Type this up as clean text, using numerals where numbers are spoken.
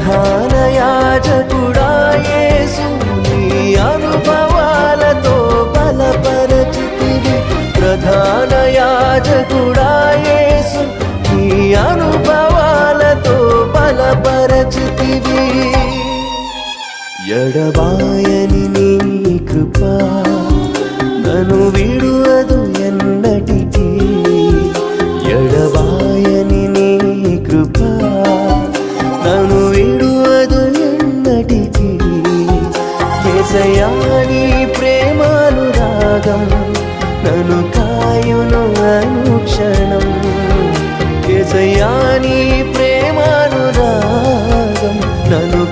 ప్రధాన యాజకుడా యేసు నీ అనుభవాలతో బలపరచితివి ప్రధాన యాజకుడా యేసు నీ అనుభవాలతో బలపరచితివి ఎడబాయని నీ కృప నన్ను విడువదు ఎన్నటికీ ఎడబాయని నీ కృప నన్ను విడువదు ఎన్నటికీ యేసయ్యా నీ ప్రేమానురాగం నన్ను కాయును అనుక్షణం యేసయ్యా నీ ప్రేమానురాగం నన్ను